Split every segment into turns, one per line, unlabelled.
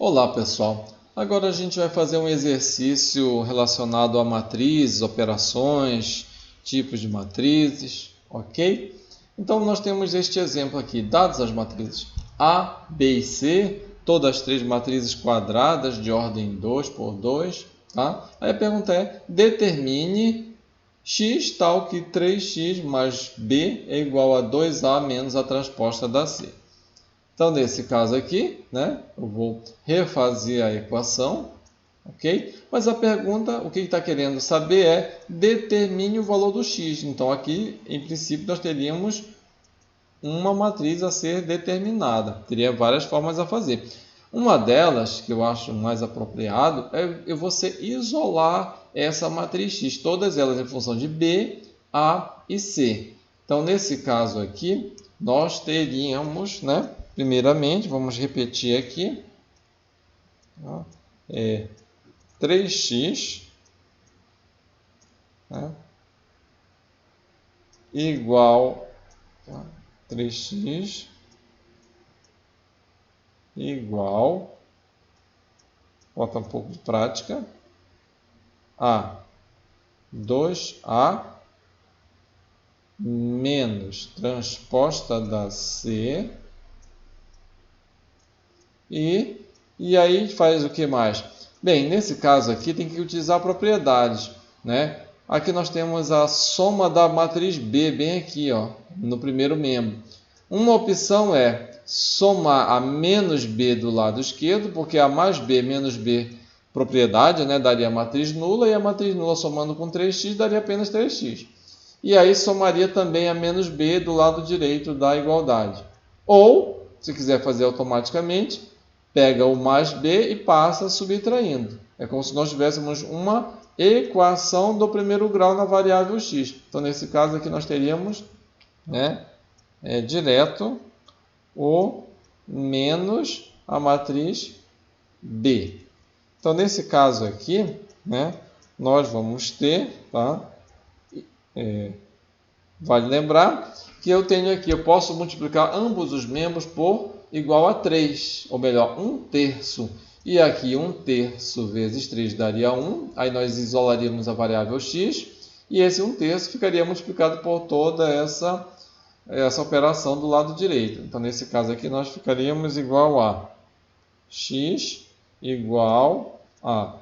Olá pessoal, agora a gente vai fazer um exercício relacionado a matrizes, operações, tipos de matrizes, ok? Então nós temos este exemplo aqui, dadas as matrizes A, B e C, todas as três matrizes quadradas de ordem 2 por 2, tá? Aí a pergunta é, determine x tal que 3x mais b é igual a 2a menos a transposta da C. Então, nesse caso aqui, né, eu vou refazer a equação, ok? Mas a pergunta, o que está querendo saber é, determine o valor do x. Então, aqui, em princípio, nós teríamos uma matriz a ser determinada. Teria várias formas a fazer. Uma delas, que eu acho mais apropriado, é você isolar essa matriz x, todas elas em função de B, A e C. Então, nesse caso aqui, nós teríamos, né? Primeiramente, vamos repetir aqui, 3x, né, igual 3x igual, bota um pouco de prática, a 2a menos transposta da C. E aí faz o que mais? Bem, nesse caso aqui tem que utilizar propriedades, né? Aqui nós temos a soma da matriz B, bem aqui, ó, no primeiro membro. Uma opção é somar a menos B do lado esquerdo, porque a mais B menos B propriedade, né, daria a matriz nula, e a matriz nula somando com 3x daria apenas 3x. E aí somaria também a menos B do lado direito da igualdade. Ou, se quiser fazer automaticamente, pega o mais b e passa subtraindo. É como se nós tivéssemos uma equação do primeiro grau na variável x. Então, nesse caso aqui, nós teríamos, né, direto o menos a matriz b. Então, nesse caso aqui, né, nós vamos ter, tá? Vale lembrar que eu tenho aqui, eu posso multiplicar ambos os membros por igual a 3, ou melhor, 1/3. E aqui 1/3 vezes 3 daria 1, aí nós isolaríamos a variável x, e esse 1/3 ficaria multiplicado por toda essa operação do lado direito. Então, nesse caso aqui, nós ficaríamos igual a x igual a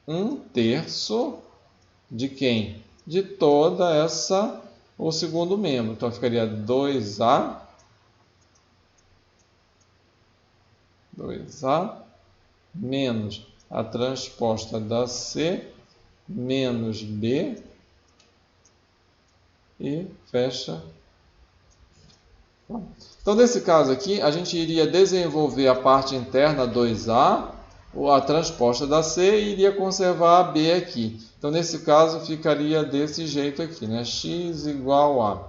1/3 de quem? De toda essa, o segundo membro. Então, ficaria 2a menos a transposta da C menos B e fecha. Então, nesse caso aqui, a gente iria desenvolver a parte interna 2a, ou a transposta da C, e iria conservar a B aqui. Então, nesse caso, ficaria desse jeito aqui, né? X igual a.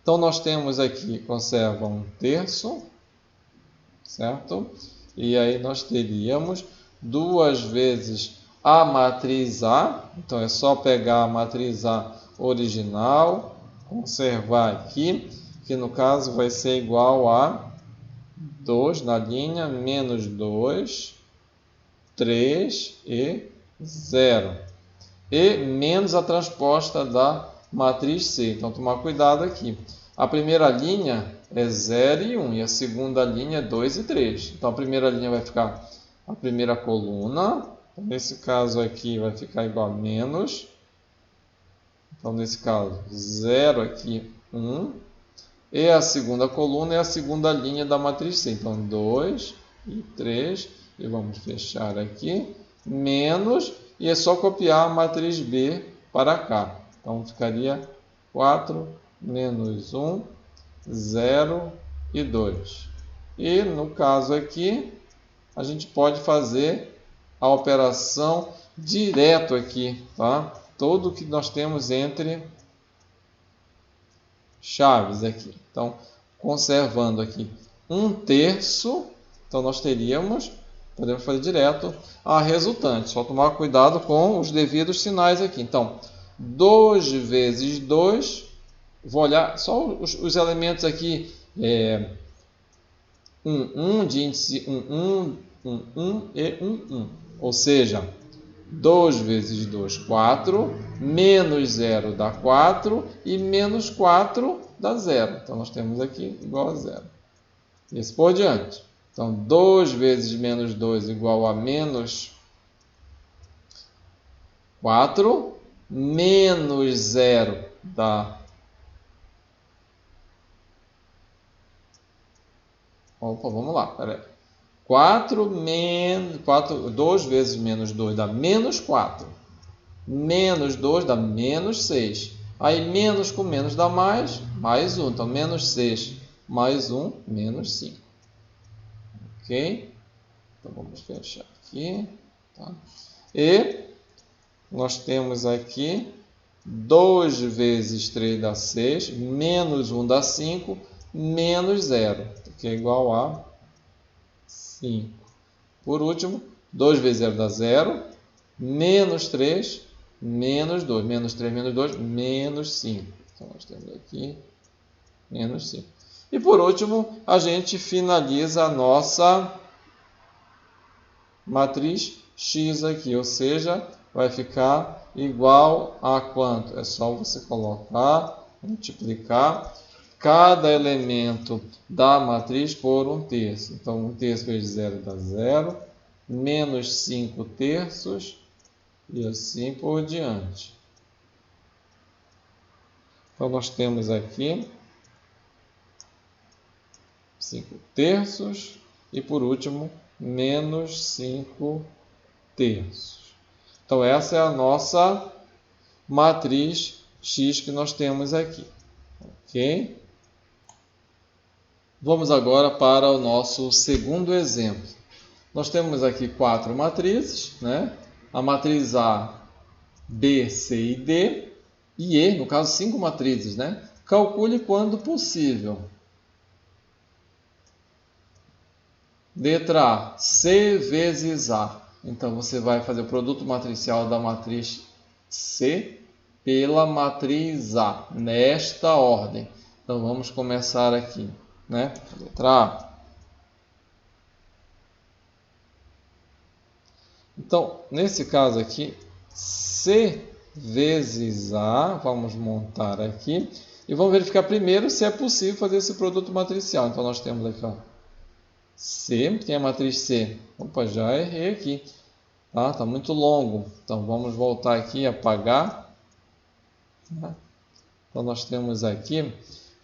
Então, nós temos aqui, conserva 1/3, certo? E aí nós teríamos 2 vezes a matriz A. Então, é só pegar a matriz A original, conservar aqui, que no caso vai ser igual a 2 na linha, menos 2, 3 e 0. E menos a transposta da matriz C. Então, tomar cuidado aqui. A primeira linha é 0 e 1, e a segunda linha é 2 e 3. Então, a primeira linha vai ficar a primeira coluna. Então, nesse caso aqui vai ficar igual a menos. Então, nesse caso, 0 aqui, 1. E a segunda coluna é a segunda linha da matriz C. Então, 2 e 3. E vamos fechar aqui. Menos. E é só copiar a matriz B para cá. Então, ficaria 4 menos 1, 0 e 2. E no caso aqui, a gente pode fazer a operação direto aqui, tá? Tudo que nós temos entre chaves aqui. Então, conservando aqui 1/3, então nós teríamos, podemos fazer direto a resultante. Só tomar cuidado com os devidos sinais aqui. Então, 2 vezes 2, vou olhar só os elementos aqui de índice 1, 1 e 1. Ou seja, 2 vezes 2, 4, menos 0 dá 4 e menos 4 dá 0. Então, nós temos aqui igual a 0. E assim por diante. Então, 2 vezes menos 2 igual a menos 4, menos 0 dá... Opa, vamos lá, peraí. 2 vezes menos 2 dá menos 4. Menos 2 dá menos 6. Aí, menos com menos dá mais 1. Então, menos 6 mais 1, menos 5. Ok? Então, vamos fechar aqui. Tá? E nós temos aqui 2 vezes 3 dá 6, menos 1 dá 5, menos 0, que é igual a 5. Por último, 2 vezes 0 dá 0, menos 3, menos 2. Menos 3, menos 2, menos 5. Então, nós temos aqui menos 5. E por último, a gente finaliza a nossa matriz X aqui, ou seja, vai ficar igual a quanto? É só você colocar, multiplicar cada elemento da matriz por 1/3. Então, 1/3 vezes 0 dá 0, menos 5/3 e assim por diante. Então, nós temos aqui 5/3 e, por último, menos 5/3. Então, essa é a nossa matriz X que nós temos aqui. Ok? Vamos agora para o nosso segundo exemplo. Nós temos aqui 4 matrizes, né? A matriz A, B, C e D, e E, no caso 5 matrizes, né? Calcule quando possível. Letra A, C vezes A. Então, você vai fazer o produto matricial da matriz C pela matriz A, nesta ordem. Então, vamos começar aqui, né? Letra A. Então, nesse caso aqui, C vezes A, vamos montar aqui, e vamos verificar primeiro se é possível fazer esse produto matricial. Então, nós temos aqui, ó, C, tem a matriz C. Opa, já errei aqui. Tá muito longo. Então, vamos voltar aqui e apagar. Então, nós temos aqui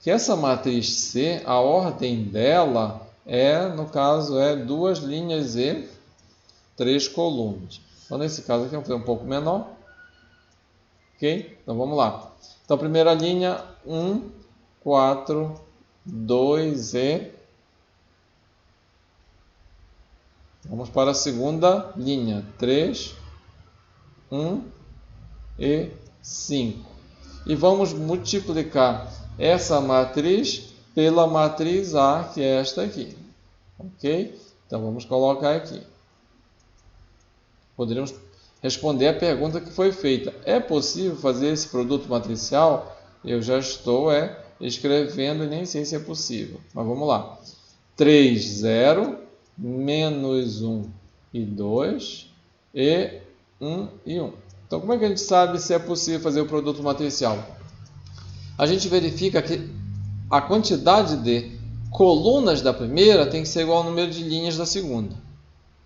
que essa matriz C, a ordem dela no caso, é 2 linhas e 3 colunas. Então, nesse caso aqui, vamos fazer um pouco menor. Ok? Então, vamos lá. Então, primeira linha, 1, 4, 2 e... Vamos para a segunda linha, 3, 1 e 5. E vamos multiplicar essa matriz pela matriz A, que é esta aqui. Ok? Então, vamos colocar aqui. Poderíamos responder a pergunta que foi feita. É possível fazer esse produto matricial? Eu já estou escrevendo e nem sei se é possível. Mas vamos lá. 3, 0, menos 1 e 2, e 1 e 1. Então, como é que a gente sabe se é possível fazer o produto matricial? A gente verifica que a quantidade de colunas da primeira tem que ser igual ao número de linhas da segunda.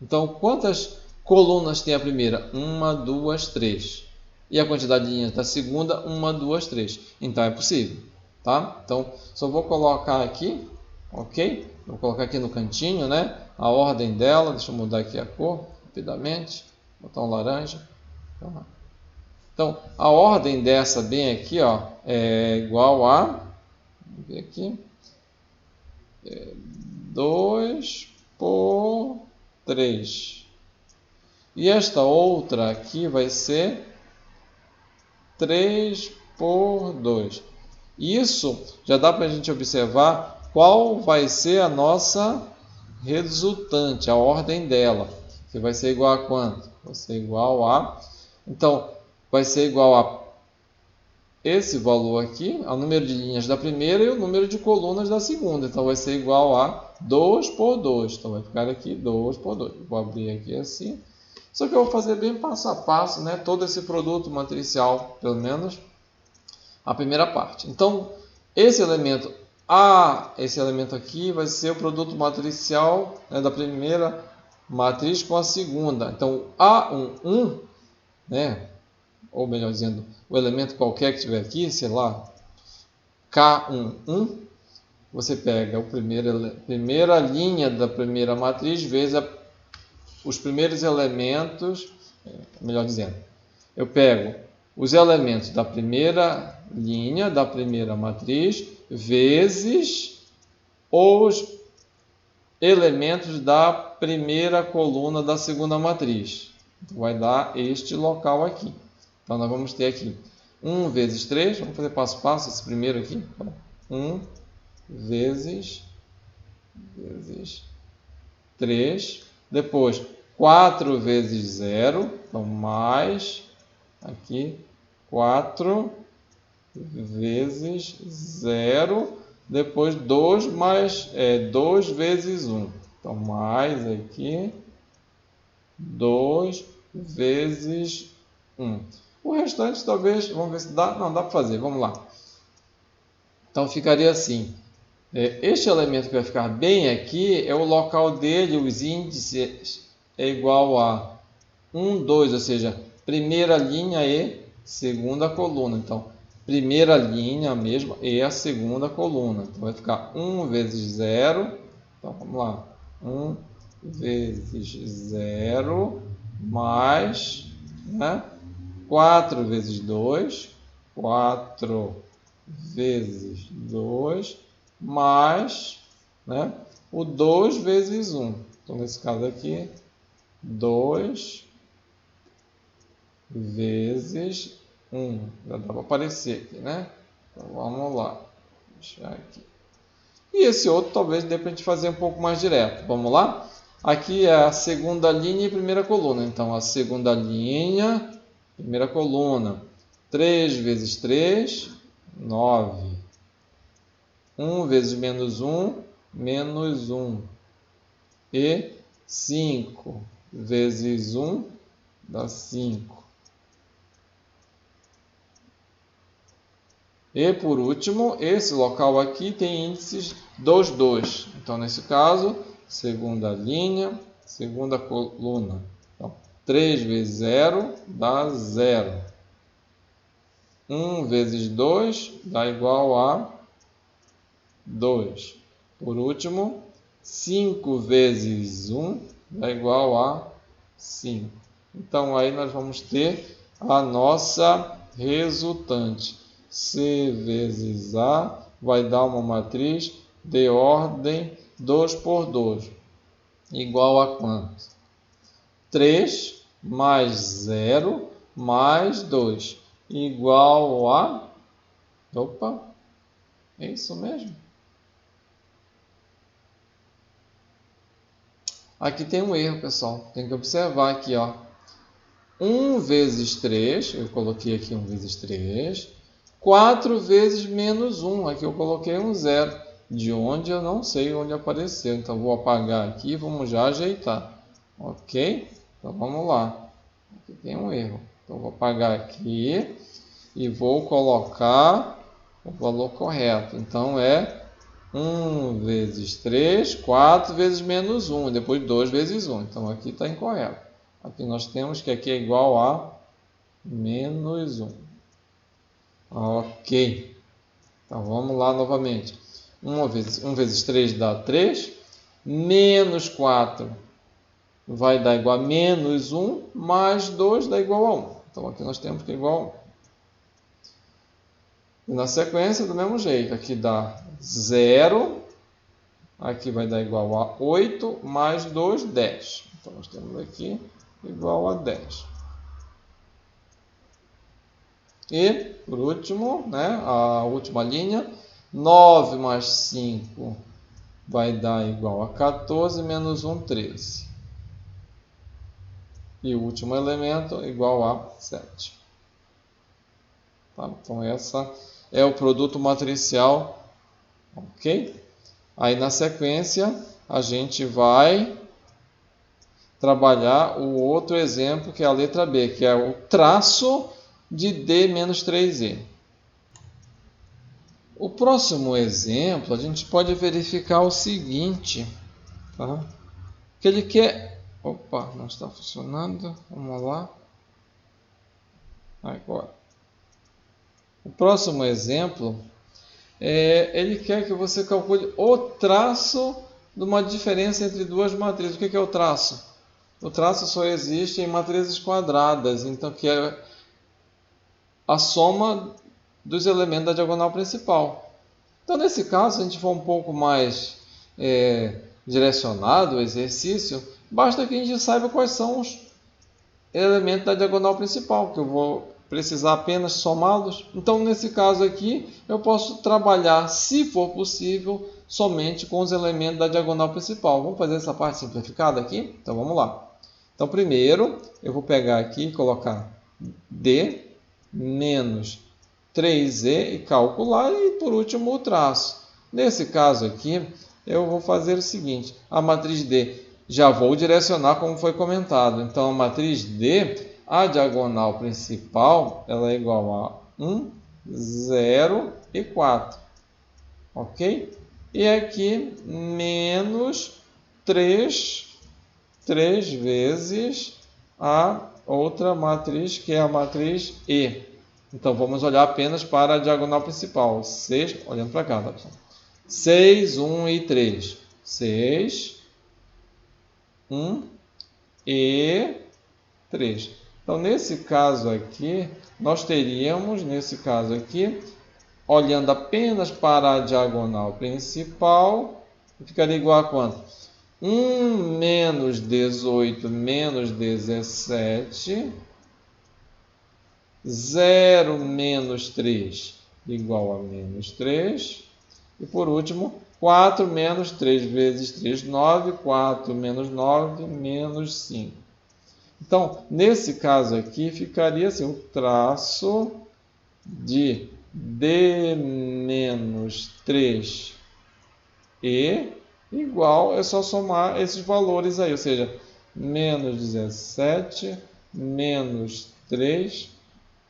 Então, quantas colunas tem a primeira? 1, 2, 3. E a quantidade de linhas da segunda? 1, 2, 3. Então, é possível. Tá? Então, só vou colocar aqui, ok? Vou colocar aqui no cantinho, né? A ordem dela. Deixa eu mudar aqui a cor rapidamente. Botar um laranja. Então, a ordem dessa bem aqui, ó, é igual a... Vamos ver aqui. 2 por 3. E esta outra aqui vai ser 3 por 2. Isso já dá para a gente observar qual vai ser a nossa resultante, a ordem dela. Que vai ser igual a quanto? Vai ser igual a... Então, vai ser igual a esse valor aqui, o número de linhas da primeira e o número de colunas da segunda. Então vai ser igual a 2 por 2. Então vai ficar aqui 2 por 2. Vou abrir aqui assim. Só que eu vou fazer bem passo a passo, né? Todo esse produto matricial, pelo menos a primeira parte. Então, esse elemento A, esse elemento aqui, vai ser o produto matricial, né, da primeira matriz com a segunda. Então, A11, né? Ou melhor dizendo, o elemento qualquer que tiver aqui, sei lá, K11, você pega a primeira linha da primeira matriz vezes os primeiros elementos, melhor dizendo, eu pego os elementos da primeira linha da primeira matriz vezes os elementos da primeira coluna da segunda matriz. Então, vai dar este local aqui. Então, nós vamos ter aqui 1 vezes 3. Vamos fazer passo a passo esse primeiro aqui. 1 vezes 3. Depois, 4 vezes 0. Então, mais aqui 4 vezes 0. Depois, 2 mais 2 vezes 1. Então, mais aqui 2 vezes 1. O restante, talvez, vamos ver se dá. Não, dá para fazer. Vamos lá. Então, ficaria assim. Este elemento que vai ficar bem aqui é o local dele, os índices é igual a 1, 2, ou seja, primeira linha e segunda coluna. Então, primeira linha mesmo e a segunda coluna. Então, vai ficar 1 vezes 0. Então, vamos lá. 1 vezes 0 mais, né? 4 vezes 2, 4 vezes 2, mais, né, o 2 vezes 1. Então, nesse caso aqui, 2 vezes 1. Já dá para aparecer aqui, né? Então, vamos lá. Deixar aqui. E esse outro talvez dê para a gente fazer um pouco mais direto. Vamos lá? Aqui é a segunda linha e primeira coluna. Então, a segunda linha, primeira coluna. 3 vezes 3, 9. 1 vezes menos 1, menos 1. E 5 vezes 1 dá 5. E por último, esse local aqui tem índices dos 2. Então, nesse caso, segunda linha, segunda coluna. Então, 3 vezes 0 dá 0. 1 vezes 2 dá igual a 2. Por último, 5 vezes 1 dá igual a 5. Então, aí nós vamos ter a nossa resultante. C vezes A vai dar uma matriz de ordem 2 por 2. Igual a quanto? 3 mais 0 mais 2. Igual a... Opa! É isso mesmo? Aqui tem um erro, pessoal. Tem que observar aqui, ó. 1 vezes 3, eu coloquei aqui 1 vezes 3. 4 vezes menos 1, aqui eu coloquei um 0. De onde eu não sei onde apareceu. Então, vou apagar aqui e vamos já ajeitar. Ok? Então, vamos lá. Aqui tem um erro. Então, vou apagar aqui e vou colocar o valor correto. Então, é 1 vezes 3, 4 vezes menos 1, depois 2 vezes 1. Então, aqui está incorreto. Aqui nós temos que aqui é igual a menos 1. Ok. Então, vamos lá novamente. 1 vezes 3 dá 3. Menos 4 vai dar igual a menos 1. Mais 2 dá igual a 1. Então, aqui nós temos que é igual a 1. E na sequência, do mesmo jeito, aqui dá 0, aqui vai dar igual a 8, mais 2, 10. Então, nós temos aqui igual a 10. E, por último, né, a última linha, 9 mais 5 vai dar igual a 14, menos 1, 13. E o último elemento igual a 7. Tá? Então, essa é o produto matricial, ok? Aí, na sequência, a gente vai trabalhar o outro exemplo, que é a letra B, que é o traço de D menos 3E. O próximo exemplo, a gente pode verificar o seguinte, tá? Que ele quer... Opa, não está funcionando. Vamos lá. Agora. O próximo exemplo, ele quer que você calcule o traço de uma diferença entre duas matrizes. O que é o traço? O traço só existe em matrizes quadradas, então que é a soma dos elementos da diagonal principal. Então, nesse caso, se a gente for um pouco mais direcionado o exercício, basta que a gente saiba quais são os elementos da diagonal principal, que eu vou precisar apenas somá-los. Então, nesse caso aqui, eu posso trabalhar, se for possível, somente com os elementos da diagonal principal. Vamos fazer essa parte simplificada aqui? Então, vamos lá. Então, primeiro, eu vou pegar aqui e colocar D menos 3E e calcular, e por último o traço. Nesse caso aqui, eu vou fazer o seguinte, a matriz D já vou direcionar como foi comentado. Então, a matriz D, a diagonal principal, ela é igual a 1, 0 e 4. Ok? E aqui, menos 3 vezes a outra matriz, que é a matriz E. Então, vamos olhar apenas para a diagonal principal. 6, olhando para cá, tá, pessoal? 6, 1 e 3. 6, 1 e 3. Então, nesse caso aqui, nós teríamos, olhando apenas para a diagonal principal, ficaria igual a quanto? 1 menos 18 menos 17... 0 menos 3 igual a menos 3. E por último, 4 menos 3 vezes 3, 9. 4 menos 9, menos 5. Então, nesse caso aqui, ficaria assim, o traço de D menos 3E igual, é só somar esses valores aí, ou seja, menos 17, menos 3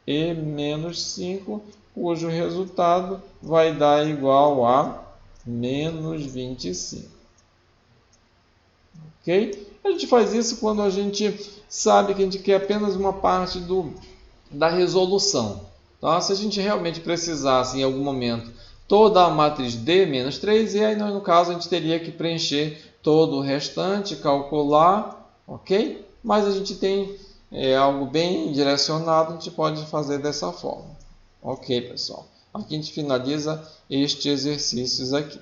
e menos 5, cujo resultado vai dar igual a menos 25. Ok? A gente faz isso quando a gente sabe que a gente quer apenas uma parte da resolução. Tá? Se a gente realmente precisasse em algum momento toda a matriz D menos 3, e aí no caso a gente teria que preencher todo o restante, calcular, ok? Mas a gente tem algo bem direcionado, a gente pode fazer dessa forma. Ok, pessoal. Aqui a gente finaliza estes exercícios aqui.